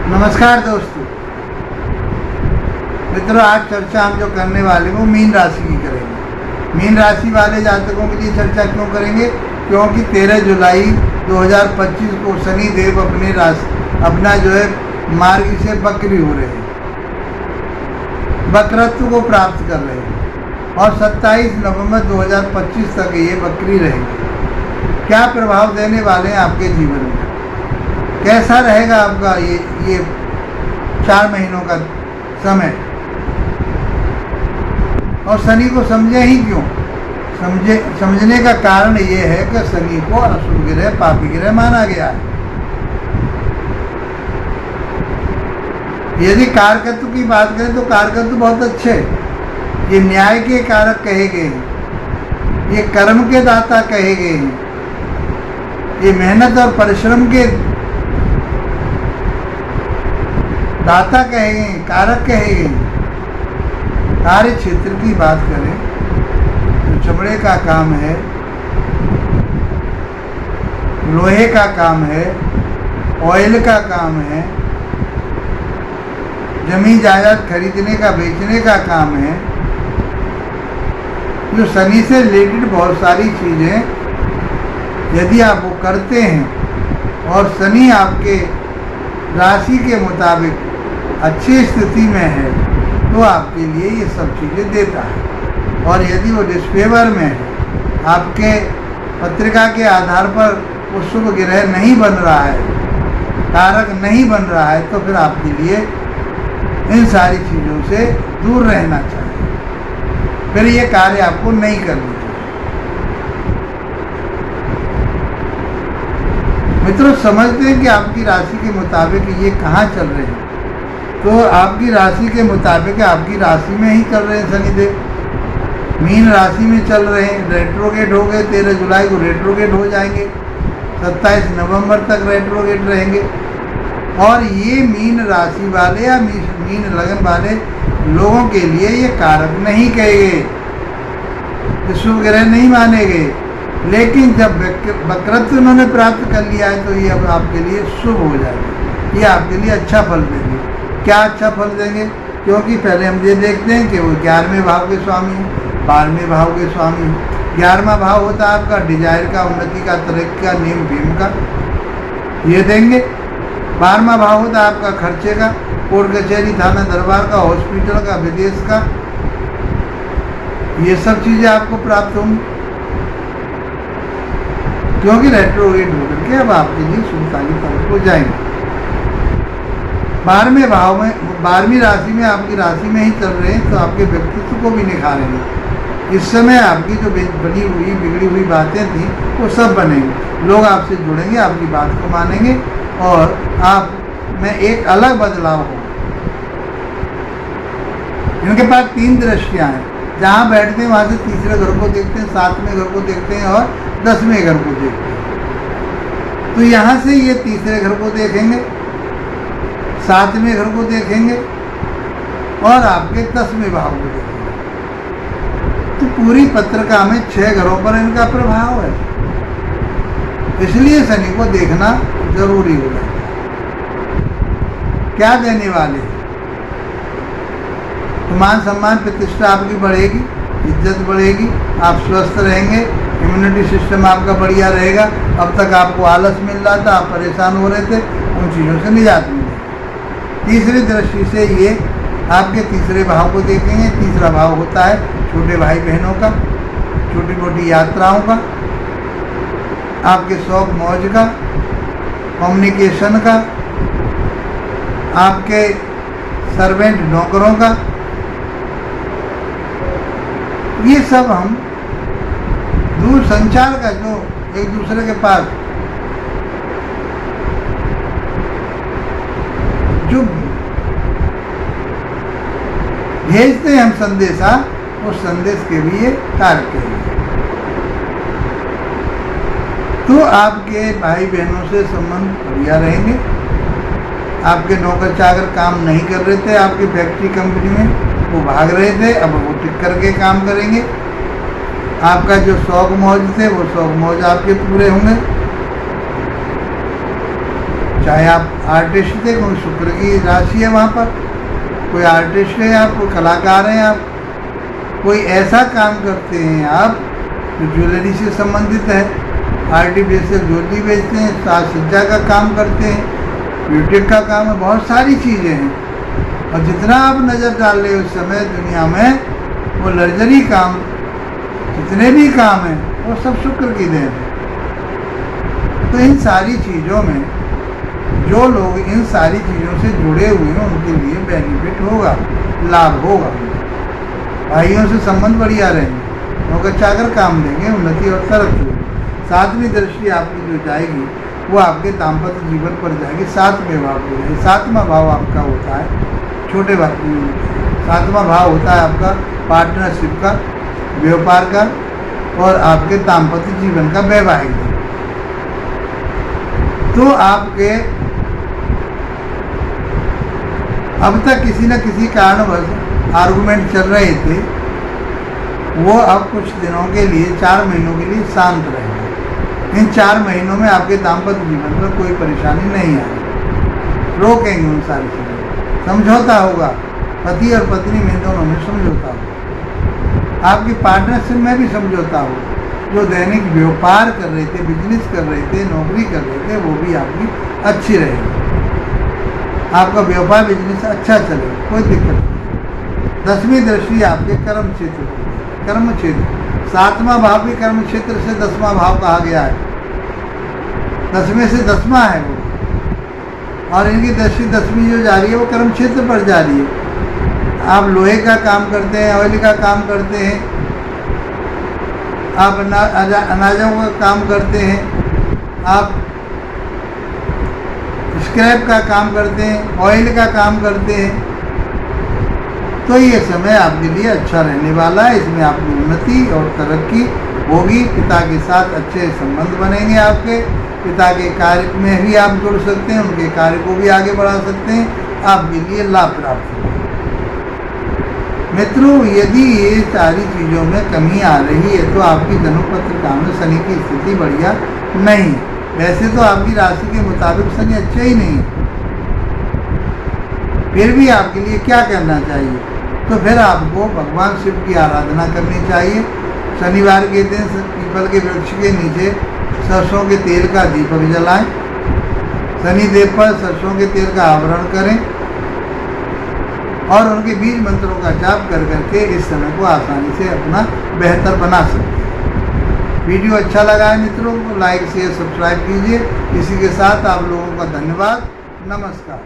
नमस्कार दोस्तों मित्रों, आज चर्चा हम जो करने वाले वो मीन राशि की करेंगे। मीन राशि वाले जातकों के लिए चर्चा क्यों करेंगे? क्योंकि 13 जुलाई 2025 को शनि देव अपना जो है मार्ग से वक्री हो रहे हैं, वक्रत्व को प्राप्त कर रहे हैं और 27 नवंबर 2025 तक ये वक्री रहेंगे। क्या प्रभाव देने वाले हैं आपके जीवन में? कैसा रहेगा आपका ये 4 महीनों का समय? और शनि को समझे ही क्यों? समझने का कारण ये है कि शनि को असुर ग्रह, पापी ग्रह माना गया है। यदि कारकत्व की बात करें तो कारकत्व बहुत अच्छे, ये न्याय के कारक कहे गए हैं, ये कर्म के दाता कहे गए हैं, ये मेहनत और परिश्रम के दाता कहे गए, कारक कहे गए। कार्य क्षेत्र की बात करें तो चमड़े का काम है, लोहे का काम है, ऑयल का काम है, जमीन जायदाद खरीदने का बेचने का काम है। जो शनि से रिलेटेड बहुत सारी चीज़ें यदि आप वो करते हैं और शनि आपके राशि के मुताबिक अच्छी स्थिति में है तो आपके लिए ये सब चीज़ें देता है। और यदि वो डिसफेवर में है, आपके पत्रिका के आधार पर वो शुभ ग्रह नहीं बन रहा है, कारक नहीं बन रहा है, तो फिर आपके लिए इन सारी चीज़ों से दूर रहना चाहिए। फिर ये कार्य आपको नहीं करना चाहिए। मित्रों, समझते हैं कि आपकी राशि के मुताबिक ये कहाँ चल रहे हैं। तो आपकी राशि के मुताबिक आपकी राशि में ही चल रहे हैं शनिदेव, मीन राशि में चल रहे हैं। रेट्रोगेट हो गए, 13 जुलाई को रेट्रोगेट हो जाएंगे, 27 नवंबर तक रेट्रोगेट रहेंगे। और ये मीन राशि वाले या मीन लगन वाले लोगों के लिए ये कारक नहीं कहे गए, शुभ ग्रह नहीं माने गए। लेकिन जब वक्रत्व उन्होंने प्राप्त कर लिया है तो ये अब आपके लिए शुभ हो जाएगा, ये आपके लिए अच्छा फल देंगे। क्या अच्छा फल देंगे? क्योंकि पहले हम ये देखते हैं कि वो 11वें भाव के स्वामी हैं, 12वें भाव के स्वामी हैं। 11वां भाव होता है आपका डिजायर का, उन्नति का, तरक्की का, नेम फेम का, ये देंगे। 12वां भाव होता है आपका खर्चे का, कोर्ट कचहरी, थाना दरबार का, हॉस्पिटल का, विदेश का, ये सब चीज़ें आपको प्राप्त होंगी। क्योंकि रेट्रोगेट होकर के अब आपके लिए शुभकारी फल हो जाएंगे। 12वें भाव में, 12वीं राशि में, आपकी राशि में ही चल रहे हैं तो आपके व्यक्तित्व को भी निखारेंगे। इस समय आपकी जो बनी हुई बिगड़ी हुई बातें थी वो सब बनेंगी, लोग आपसे जुड़ेंगे, आपकी बात को मानेंगे और आप में एक अलग बदलाव होगा। इनके पास 3 दृष्टियाँ हैं, जहाँ बैठते हैं वहाँ से तीसरे घर को देखते हैं, 7वें घर को देखते हैं और 10वें घर को देखते हैं। तो यहाँ से ये तीसरे घर को देखेंगे, 7वें घर को देखेंगे और आपके 10वें भाव को देखेंगे। तो पूरी पत्रिका में 6 घरों पर इनका प्रभाव है, इसलिए शनि को देखना जरूरी हो जाता है। क्या देने वाले? तो मान सम्मान प्रतिष्ठा आपकी बढ़ेगी, इज्जत बढ़ेगी, आप स्वस्थ रहेंगे, इम्यूनिटी सिस्टम आपका बढ़िया रहेगा। अब तक आपको आलस मिल रहा था, आप परेशान हो रहे थे, उन चीज़ों से निजात मिलेगी। तीसरी दृष्टि से ये आपके तीसरे भाव को देखेंगे। तीसरा भाव होता है छोटे भाई बहनों का, छोटी मोटी यात्राओं का, आपके शौक मौज का, कम्युनिकेशन का, आपके सर्वेंट नौकरों का। ये सब हम दूर संचार का, जो एक दूसरे के पास जो भेजते हैं हम संदेशा, उस संदेश के भी ये कारक है। तो आपके भाई बहनों से संबंध बढ़िया रहेंगे। आपके नौकर चाकर काम नहीं कर रहे थे आपकी फैक्ट्री कंपनी में, वो भाग रहे थे, अब वो टिक करके काम करेंगे। आपका जो शौक मौज थे वो शौक मौज आपके पूरे होंगे। चाहे आप आर्टिस्ट थे, कोई शुक्र की राशि है वहाँ पर, कोई आर्टिस्ट है आप, कोई कलाकार हैं आप, कोई ऐसा काम करते हैं आप जो ज्वेलरी से संबंधित है, आर्टिफिशियल ज्वेलरी बेचते हैं, साज सज्जा का काम करते हैं, ब्यूटिक का काम है, बहुत सारी चीज़ें हैं। और जितना आप नज़र डाल रहे उस समय दुनिया में वो लग्जरी काम, जितने भी काम हैं वो सब शुक्र की देन है। तो इन सारी चीज़ों में जो लोग इन सारी चीज़ों से जुड़े हुए हैं उनके लिए बेनिफिट होगा, लाभ होगा। भाइयों से संबंध बढ़िया रहेंगे, लोग अच्छा कर काम देंगे, उन्नति और तरक्की होगी। सातवीं दृष्टि आपकी जो जाएगी वो आपके दाम्पत्य जीवन पर जाएगी, सातवें भाव पर जाएगी। सातवां भाव आपका होता है छोटे भाव, सातवां भाव होता है आपका पार्टनरशिप का, व्यापार का और आपके दाम्पत्य जीवन का, वैवाहिक। तो आपके अब तक किसी न किसी कारणवश आर्गुमेंट चल रहे थे, वो अब कुछ दिनों के लिए, 4 महीनों के लिए शांत रहेंगे। इन 4 महीनों में आपके दाम्पत्य जीवन में कोई परेशानी नहीं आएगी, रोकेंगे उन सारी चीज़ों। समझौता होगा, पति और पत्नी में दोनों में समझौता होगा, आपकी पार्टनरशिप में भी समझौता होगा। जो दैनिक व्यापार कर रहे थे, बिजनेस कर रहे थे, नौकरी कर रहे थे, वो भी आपकी अच्छी रहेगी। आपका व्यापार बिजनेस अच्छा चलेगा, कोई दिक्कत नहीं। 10वीं दृष्टि आपके कर्म क्षेत्र, कर्म क्षेत्र, 7वां भाव भी कर्म क्षेत्र से 10वां भाव कहा गया है, 10वें से 10वां है वो। और इनकी दृष्टि 10वीं जो जा रही है वो कर्म क्षेत्र पर जा रही है। आप लोहे का काम करते हैं, ऑयल का काम करते हैं, आप अनाजों का काम करते हैं, आप स्क्रैप का काम करते हैं, ऑयल का काम करते हैं, तो ये समय आपके लिए अच्छा रहने वाला है। इसमें आपकी उन्नति और तरक्की होगी। पिता के साथ अच्छे संबंध बनेंगे आपके, पिता के कार्य में भी आप जुड़ सकते हैं, उनके कार्य को भी आगे बढ़ा सकते हैं, आपके लिए लाभ प्राप्त होगा। मित्रों, यदि ये सारी चीज़ों में कमी आ रही है तो आपकी जन्म पत्रिका में शनि की स्थिति बढ़िया नहीं है। वैसे तो आपकी राशि के मुताबिक शनि अच्छा ही नहीं है, फिर भी आपके लिए क्या करना चाहिए? तो फिर आपको भगवान शिव की आराधना करनी चाहिए। शनिवार के दिन पीपल के वृक्ष के नीचे सरसों के तेल का दीपक जलाएं, शनिदेव पर सरसों के तेल का आवरण करें और उनके बीज मंत्रों का जाप कर करके इस समय को आसानी से अपना बेहतर बना सकते हैं। वीडियो अच्छा लगा है मित्रों को लाइक शेयर सब्सक्राइब कीजिए। इसी के साथ आप लोगों का धन्यवाद। नमस्कार।